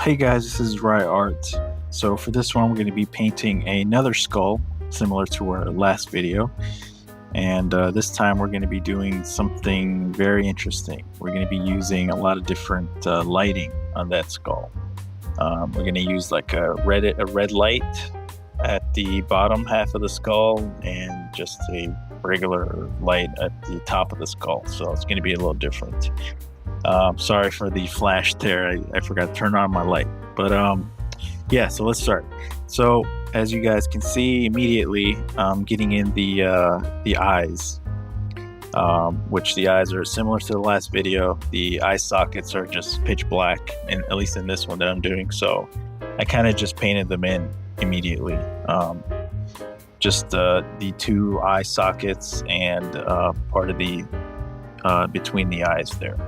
Hey guys, this is Rye Art. So for this one, we're going to be painting another skull, similar to our last video. And this time we're going to be doing something very interesting. We're going to be using a lot of different lighting on that skull. We're going to use like a red light at the bottom half of the skull and just a regular light at the top of the skull. So it's going to be a little different. Sorry for the flash there. I forgot to turn on my light. But yeah, so let's start. So as you guys can see immediately, I'm getting in the eyes, which the eyes are similar to the last video. The eye sockets are just pitch black, and at least in this one that I'm doing. So I kind of just painted them in immediately. Just the two eye sockets and part of the between the eyes there.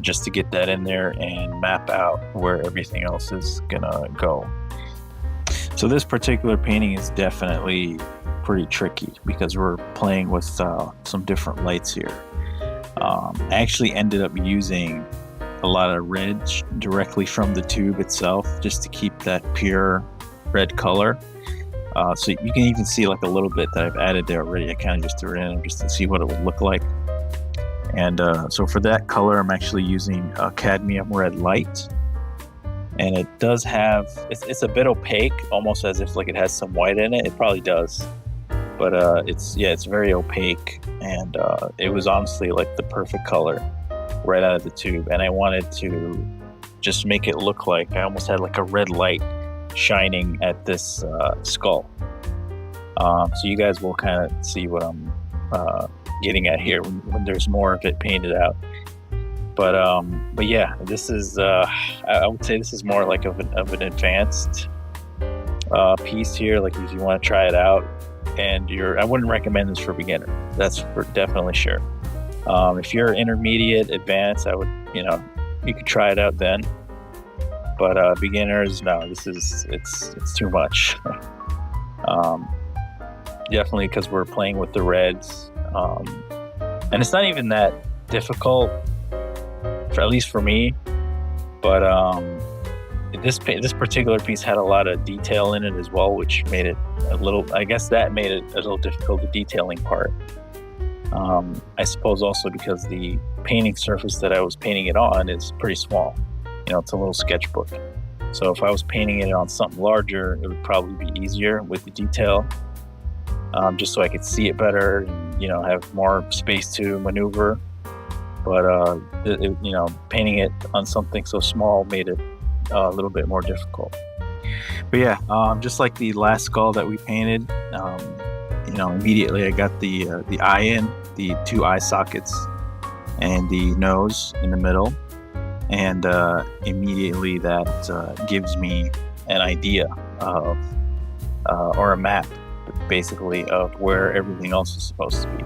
Just to get that in there and map out where everything else is gonna go. So this particular painting is definitely pretty tricky because we're playing with some different lights here. I actually ended up using a lot of red directly from the tube itself just to keep that pure red color. So you can even see like a little bit that I've added there already. I kind of just threw it in just to see what it would look like. And so for that color, I'm actually using cadmium red light, and it does have, it's a bit opaque, almost as if like it has some white in it. It probably does, but it's very opaque, and it was honestly like the perfect color right out of the tube. And I wanted to just make it look like I almost had like a red light shining at this skull. So you guys will kind of see what I'm getting at here when there's more of it painted out. But yeah, this is I would say this is more like of an advanced piece here. Like if you want to try it out, and I wouldn't recommend this for beginner. That's for definitely sure. If you're intermediate, advanced, I would, you could try it out then. But beginners, no, it's too much. Definitely because we're playing with the reds. And it's not even that difficult, at least for me, but this particular piece had a lot of detail in it as well, which made it a little, I guess that made it a little difficult, the detailing part. I suppose also because the painting surface that I was painting it on is pretty small. It's a little sketchbook. So if I was painting it on something larger, it would probably be easier with the detail. Just so I could see it better and, have more space to maneuver. But, painting it on something so small made it a little bit more difficult. But yeah, just like the last skull that we painted, immediately I got the eye in, the two eye sockets and the nose in the middle. And immediately that gives me an idea of, or a map, basically, of where everything else is supposed to be.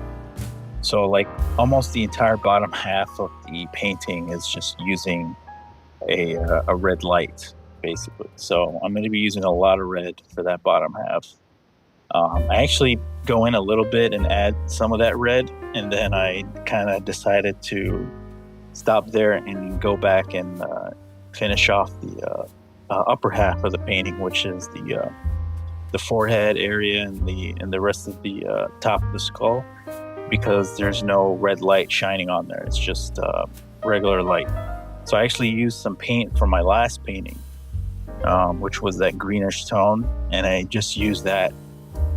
So like almost the entire bottom half of the painting is just using a red light, basically. So I'm going to be using a lot of red for that bottom half. I actually go in a little bit and add some of that red, and then I kind of decided to stop there and go back and finish off the upper half of the painting, which is the forehead area and the rest of the top of the skull, because there's no red light shining on there. It's just regular light. So I actually used some paint from my last painting, which was that greenish tone, and I just used that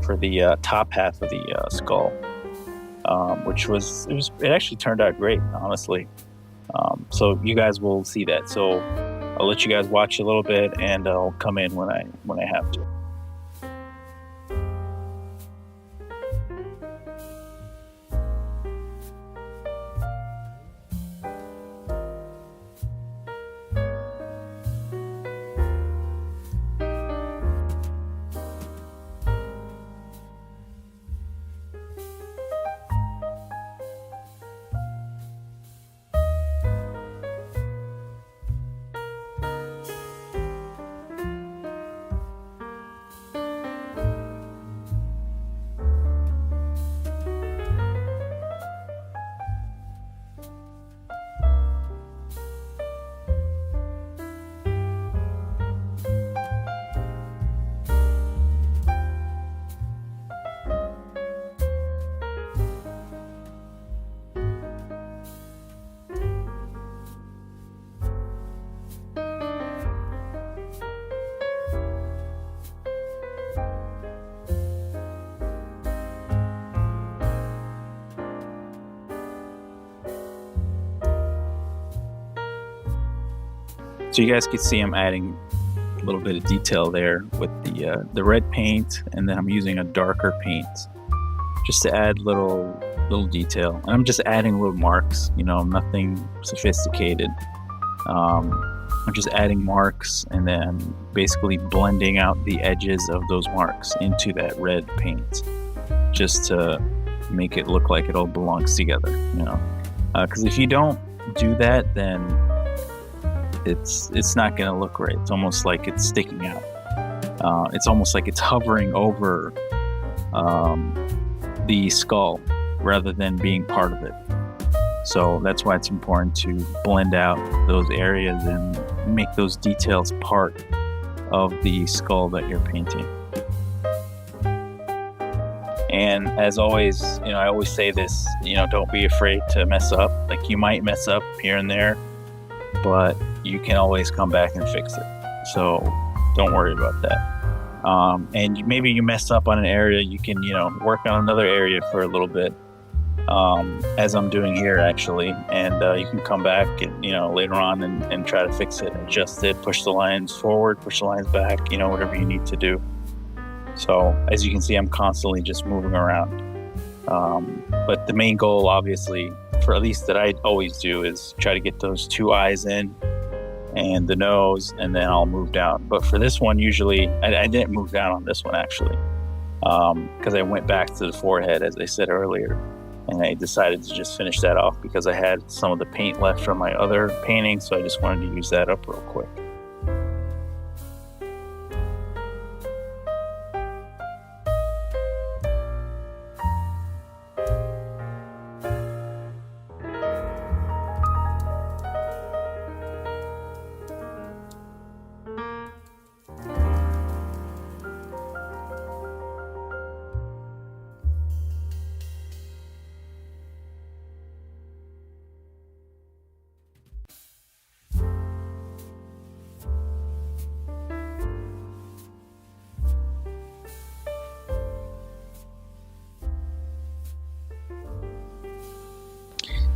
for the top half of the skull, which it actually turned out great, honestly. So you guys will see that. So I'll let you guys watch a little bit, and I'll come in when I have to. So you guys can see I'm adding a little bit of detail there with the red paint, and then I'm using a darker paint just to add little detail. And I'm just adding little marks, nothing sophisticated. I'm just adding marks and then basically blending out the edges of those marks into that red paint, just to make it look like it all belongs together, because if you don't do that, then it's not going to look right. It's almost like it's sticking out. It's almost like it's hovering over the skull rather than being part of it. So that's why it's important to blend out those areas and make those details part of the skull that you're painting. And as always, I always say this, don't be afraid to mess up. Like, you might mess up here and there, but you can always come back and fix it. So don't worry about that. And maybe you mess up on an area, you can, work on another area for a little bit, as I'm doing here actually. And you can come back and, later on and try to fix it, adjust it, push the lines forward, push the lines back, whatever you need to do. So as you can see, I'm constantly just moving around. But the main goal, obviously, for at least that I always do, is try to get those two eyes in and the nose, and then I'll move down. But for this one, usually, I didn't move down on this one actually, because I went back to the forehead, as I said earlier, and I decided to just finish that off because I had some of the paint left from my other painting, so I just wanted to use that up real quick.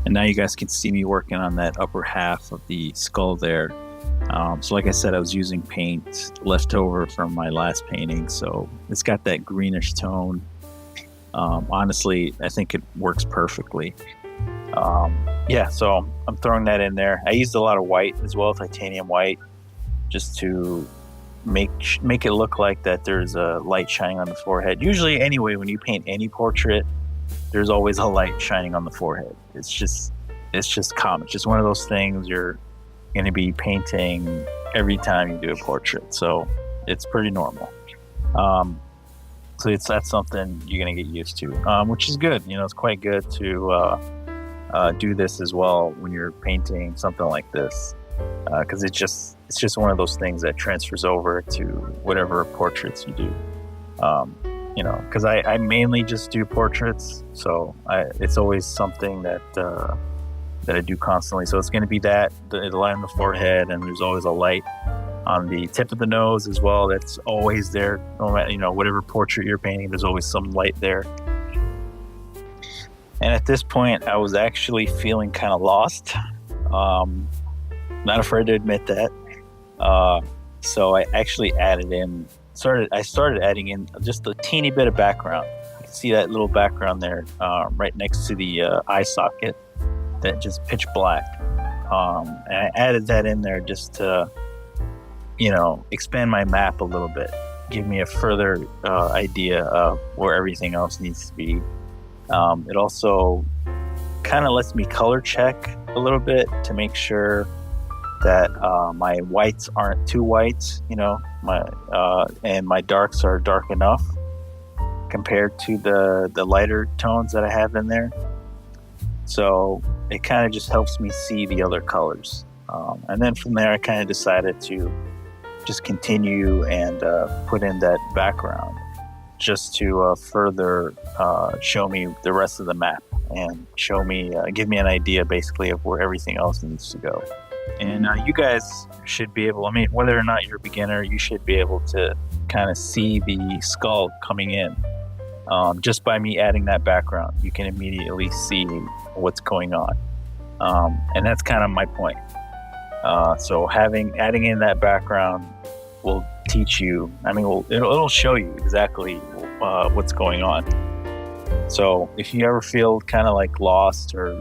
And now you guys can see me working on that upper half of the skull there. So like I said, I was using paint left over from my last painting, so it's got that greenish tone. Honestly, I think it works perfectly. So I'm throwing that in there. I used a lot of white as well, titanium white, just to make it look like that there's a light shining on the forehead. Usually anyway, when you paint any portrait, there's always a light shining on the forehead. It's just common. It's just one of those things you're going to be painting every time you do a portrait. So it's pretty normal. So that's something you're going to get used to, which is good. It's quite good to do this as well when you're painting something like this, because it's just one of those things that transfers over to whatever portraits you do. Because I mainly just do portraits, so it's always something that I do constantly. So it's going to be the light on the forehead, and there's always a light on the tip of the nose as well. That's always there. No matter, whatever portrait you're painting, there's always some light there. And at this point, I was actually feeling kind of lost. Not afraid to admit that. So I actually started adding in just a teeny bit of background. You can see that little background there, right next to the eye socket, that just pitch black. And I added that in there just to, expand my map a little bit, give me a further idea of where everything else needs to be. It also kind of lets me color check a little bit to make sure that my whites aren't too white, and my darks are dark enough compared to the lighter tones that I have in there. So it kind of just helps me see the other colors. And then from there, I kind of decided to just continue and put in that background just to further show me the rest of the map and give me an idea basically of where everything else needs to go. And you guys should be able, whether or not you're a beginner, you should be able to kind of see the skull coming in. Just by me adding that background, you can immediately see what's going on. And that's kind of my point. So adding in that background will teach you. I mean, it'll show you exactly what's going on. So if you ever feel kind of like lost or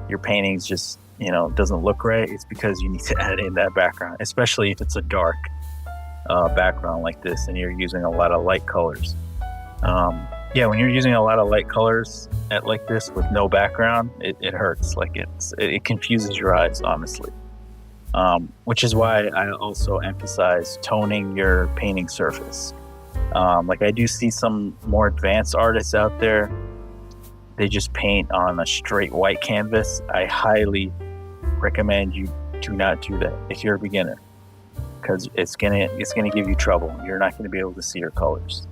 your paintings just doesn't look right, it's because you need to add in that background, especially if it's a dark background like this and you're using a lot of light colors. Yeah, when you're using a lot of light colors like this with no background, it hurts. Like it confuses your eyes, honestly. Which is why I also emphasize toning your painting surface. Like I do see some more advanced artists out there. They just paint on a straight white canvas. I highly recommend you do not do that if you're a beginner, because it's gonna give you trouble. You're not gonna be able to see your colors.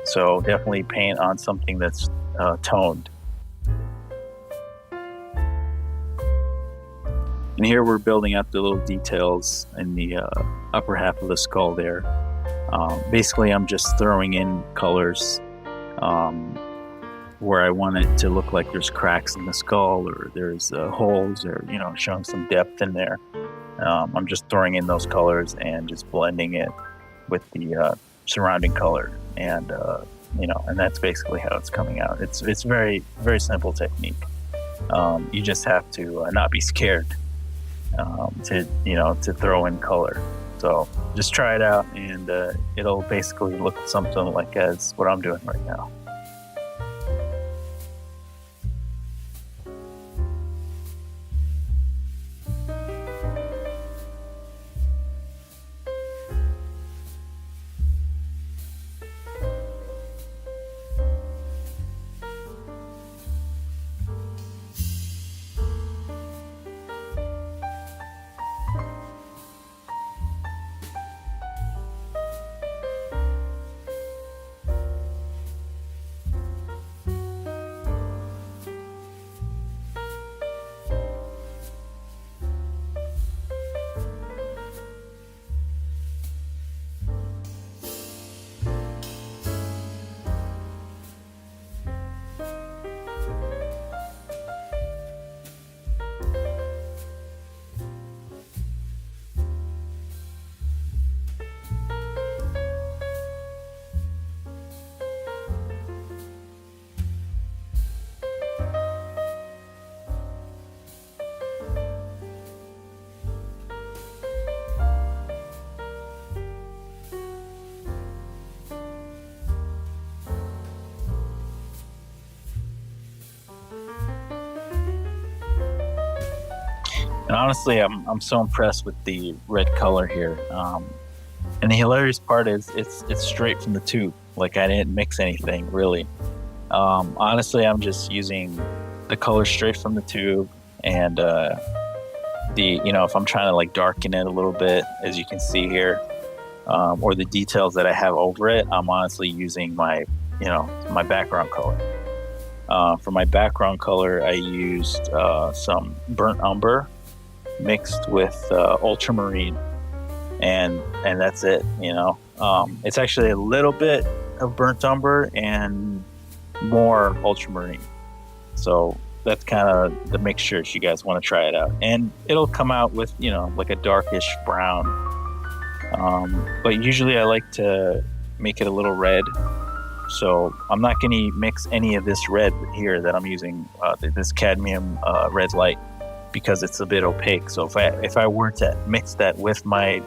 So definitely paint on something that's toned. And here we're building up the little details in the upper half of the skull there. Basically, I'm just throwing in colors where I want it to look like there's cracks in the skull or there's holes or, showing some depth in there. I'm just throwing in those colors and just blending it with the surrounding color. And, and that's basically how it's coming out. It's very, very simple technique. You just have to not be scared to throw in color. So just try it out, and it'll basically look something like as what I'm doing right now. And honestly, I'm so impressed with the red color here. And the hilarious part is it's straight from the tube. Like I didn't mix anything really. Honestly, I'm just using the color straight from the tube, and if I'm trying to like darken it a little bit, as you can see here, or the details that I have over it, I'm honestly using my background color. For my background color, I used some burnt umber mixed with ultramarine, and that's it. It's actually a little bit of burnt umber and more ultramarine. So that's kind of the mixture if you guys want to try it out, and it'll come out with like a darkish brown. But usually I like to make it a little red. So I'm not going to mix any of this red here that I'm using, this cadmium red light, because it's a bit opaque. So if I were to mix that with my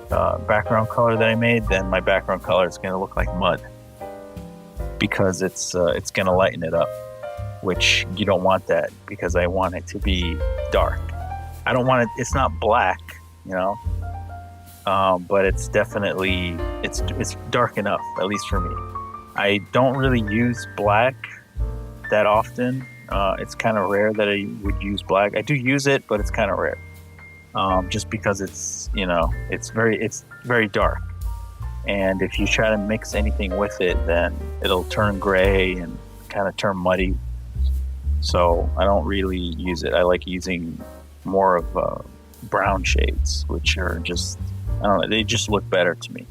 background color that I made, then my background color is going to look like mud, because it's going to lighten it up, which you don't want that, because I want it to be dark. I don't want it. It's not black, but it's definitely it's dark enough, at least for me. I don't really use black that often. It's kind of rare that I would use black. I do use it, but it's kind of rare, just because it's very dark. And if you try to mix anything with it, then it'll turn gray and kind of turn muddy. So I don't really use it. I like using more of brown shades, which are just, I don't know, they just look better to me.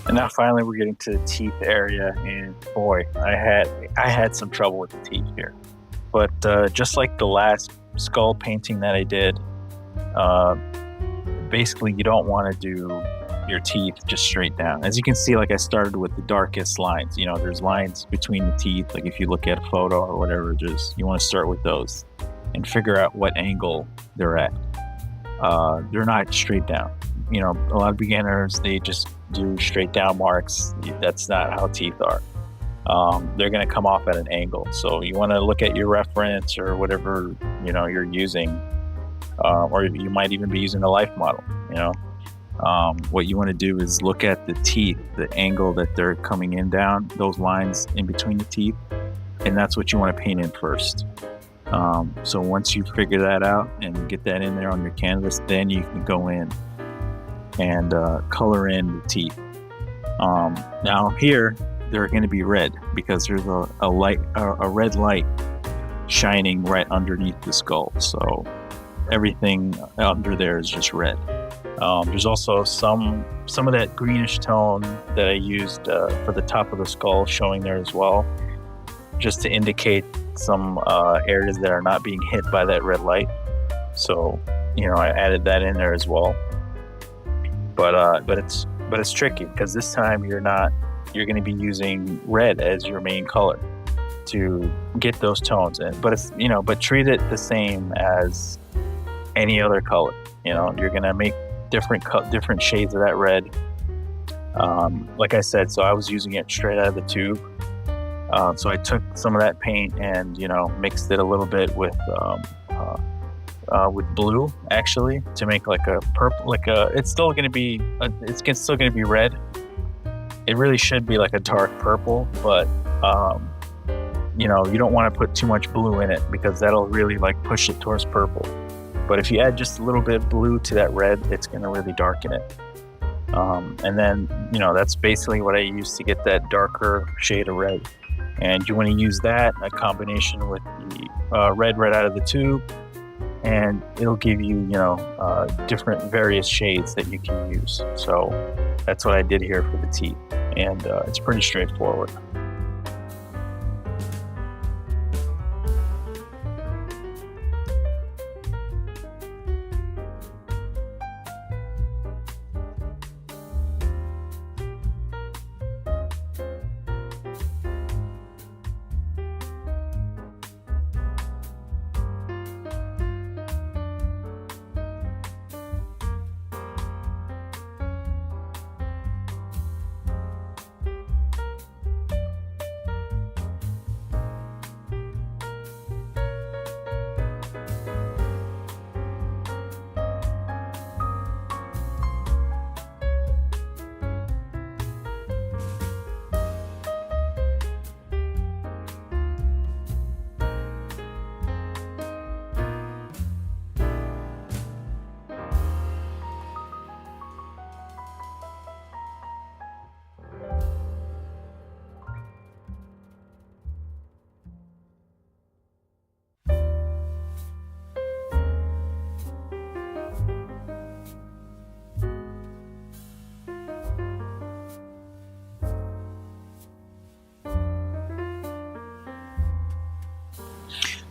And now finally we're getting to the teeth area, and boy, I had some trouble with the teeth here. But just like the last skull painting that I did, uh, basically you don't want to do your teeth just straight down. As you can see, like I started with the darkest lines. You know, there's lines between the teeth. Like if you look at a photo or whatever, just you want to start with those and figure out what angle they're at. They're not straight down. You know, a lot of beginners, they just do straight down marks. That's not how teeth are. They're going to come off at an angle. So you want to look at your reference or whatever, you know, you're using, or you might even be using a life model, you know. What you want to do is look at the teeth, the angle that they're coming in down, those lines in between the teeth, and that's what you want to paint in first. So once you figure that out and get that in there on your canvas, then you can go in and color in the teeth. Now here they're going to be red because there's a red light shining right underneath the skull. So everything under there is just red. There's also some of that greenish tone that I used for the top of the skull showing there as well, just to indicate some areas that are not being hit by that red light. So, you know, I added that in there as well. But it's tricky because this time you're going to be using red as your main color to get those tones in. But it's, you know, but treat it the same as any other color. You know, you're going to make different shades of that red. Like I said, so I was using it straight out of the tube. So I took some of that paint and, you know, mixed it a little bit with blue, actually, to make like a purple, it's still going to be red. It really should be like a dark purple, but you know, you don't want to put too much blue in it because that'll really like push it towards purple. But if you add just a little bit of blue to that red, it's going to really darken it. And then, you know, that's basically what I use to get that darker shade of red. And you want to use that in a combination with the red right out of the tube, and it'll give you, you know, different various shades that you can use. So that's what I did here for the teeth, and it's pretty straightforward.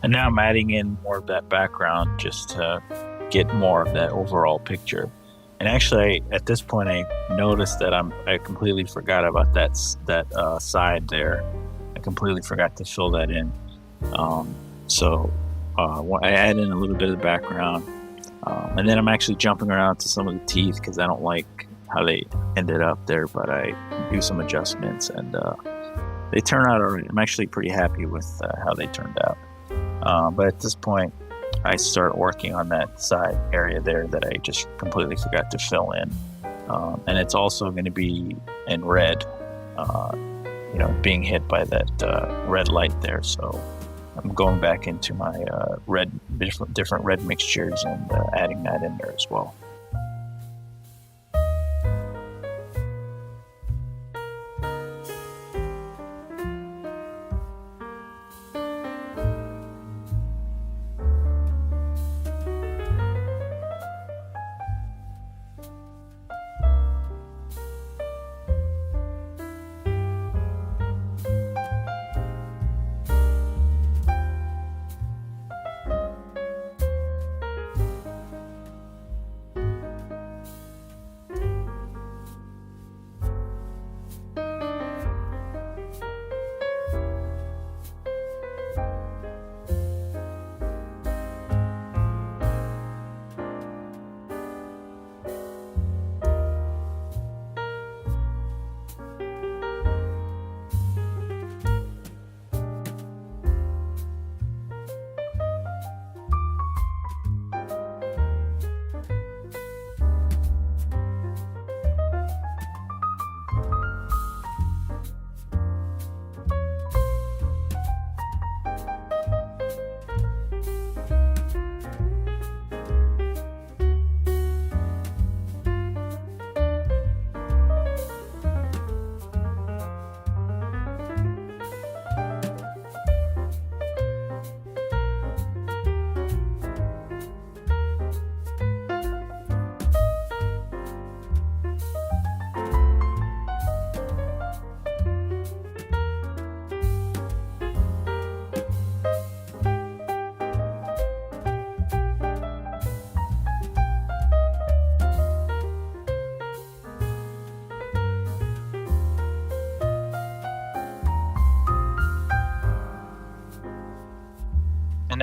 And now I'm adding in more of that background just to get more of that overall picture. And actually, at this point, I noticed that I completely forgot about that side there. I completely forgot to fill that in. So I add in a little bit of the background, and then I'm actually jumping around to some of the teeth because I don't like how they ended up there. But I do some adjustments, and they turn out alright. I'm actually pretty happy with how they turned out. But at this point, I start working on that side area there that I just completely forgot to fill in. And it's also going to be in red, you know, being hit by that red light there. So I'm going back into my different red mixtures and adding that in there as well.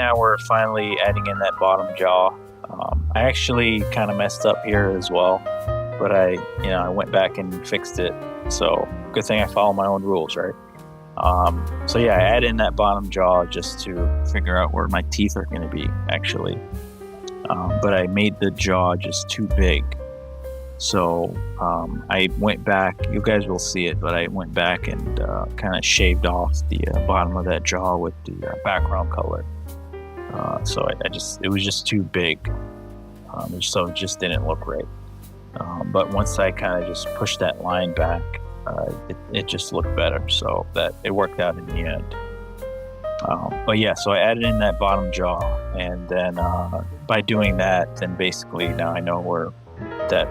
now we're finally adding in that bottom jaw. I actually kind of messed up here as well, but I went back and fixed it. So good thing I follow my own rules, right? So yeah, I add in that bottom jaw just to figure out where my teeth are going to be, actually. But I made the jaw just too big. So I went back, you guys will see it, but I went back and kind of shaved off the bottom of that jaw with the background color. So it was just too big. So it just didn't look right. But once I kind of just pushed that line back, it just looked better. So that it worked out in the end. But yeah, so I added in that bottom jaw, and then by doing that, then basically now I know where that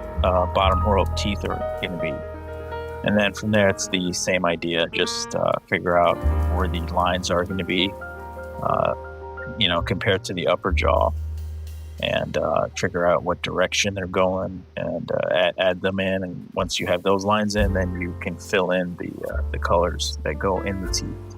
bottom row of teeth are going to be. And then from there, it's the same idea, just figure out where the lines are going to be, compared to the upper jaw, and figure out what direction they're going, and add them in. And once you have those lines in, then you can fill in the colors that go in the teeth.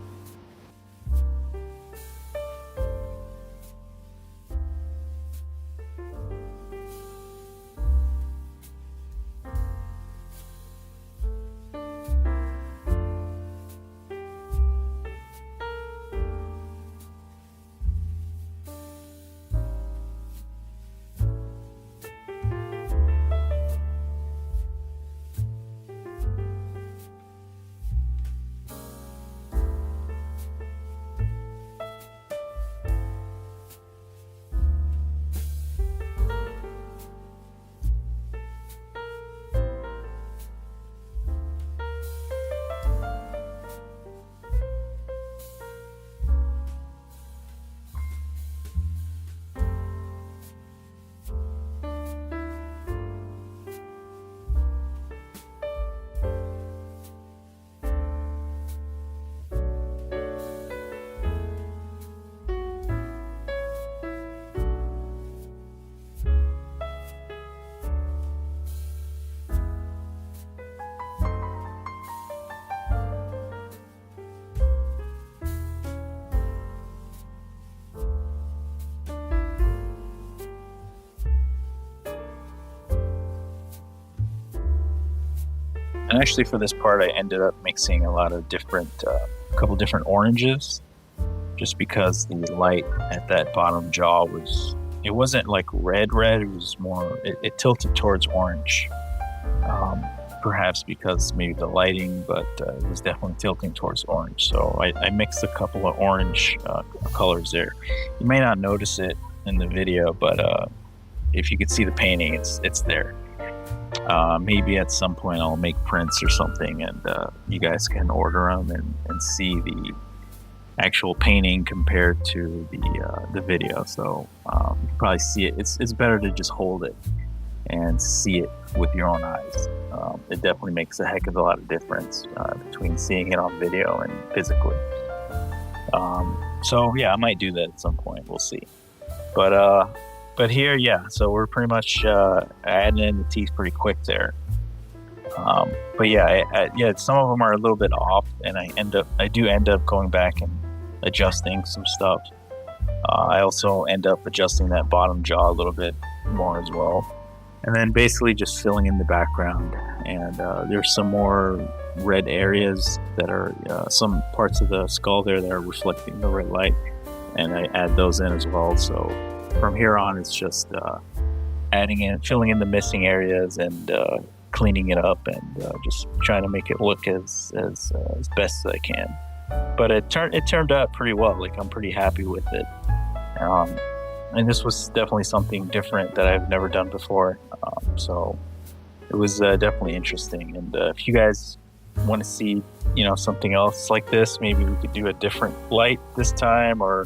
And actually, for this part, I ended up mixing a lot of couple different oranges, just because the light at that bottom jaw it wasn't like red, it was more, it tilted towards orange. Perhaps because maybe the lighting, but it was definitely tilting towards orange. So I mixed a couple of orange colors there. You may not notice it in the video, but if you could see the painting, it's there. Maybe at some point I'll make prints or something, and you guys can order them and see the actual painting compared to the video. So you can probably see it. It's better to just hold it and see it with your own eyes. It definitely makes a heck of a lot of difference between seeing it on video and physically. So yeah, I might do that at some point. We'll see. But here, yeah, so we're pretty much adding in the teeth pretty quick there. But yeah, some of them are a little bit off, and I do end up going back and adjusting some stuff. I also end up adjusting that bottom jaw a little bit more as well. And then basically just filling in the background. And there's some more red areas that are some parts of the skull there that are reflecting the red light, and I add those in as well. So from here on, it's just filling in the missing areas, and cleaning it up, and just trying to make it look as best as I can. But it turned out pretty well. Like, I'm pretty happy with it. And this was definitely something different that I've never done before. So it was definitely interesting. And if you guys want to see, something else like this, maybe we could do a different light this time, or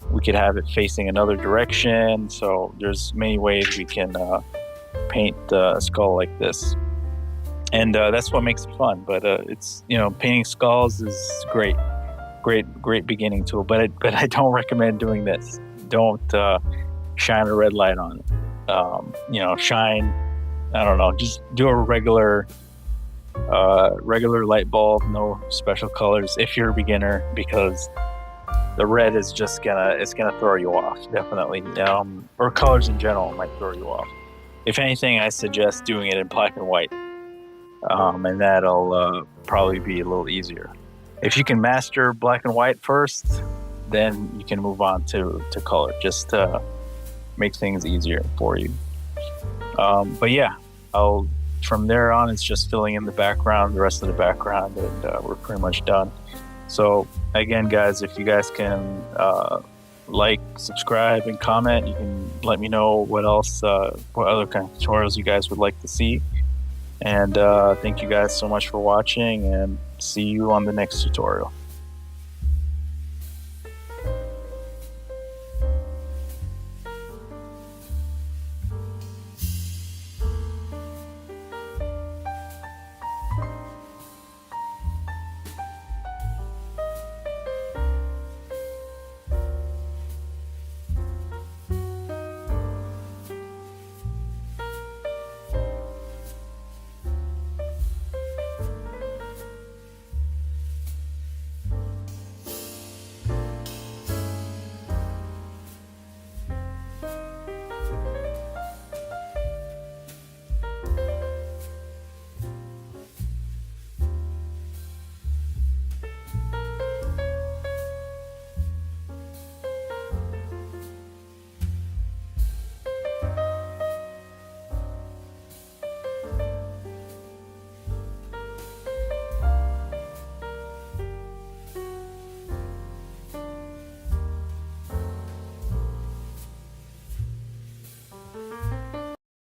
we could have it facing another direction. So there's many ways we can paint a skull like this. And that's what makes it fun. But it's, painting skulls is great beginning tool. But I don't recommend doing this. Don't shine a red light on it. Shine, I don't know, just do a regular light bulb, no special colors if you're a beginner, because the red is just gonna throw you off, definitely. Or colors in general might throw you off. If anything, I suggest doing it in black and white, and that'll probably be a little easier. If you can master black and white first, then you can move on to color, just to make things easier for you. But yeah, from there on, it's just filling in the background, the rest of the background, and we're pretty much done. So again, guys, if you guys can like, subscribe, and comment, you can let me know what else, what other kind of tutorials you guys would like to see. And thank you guys so much for watching, and see you on the next tutorial.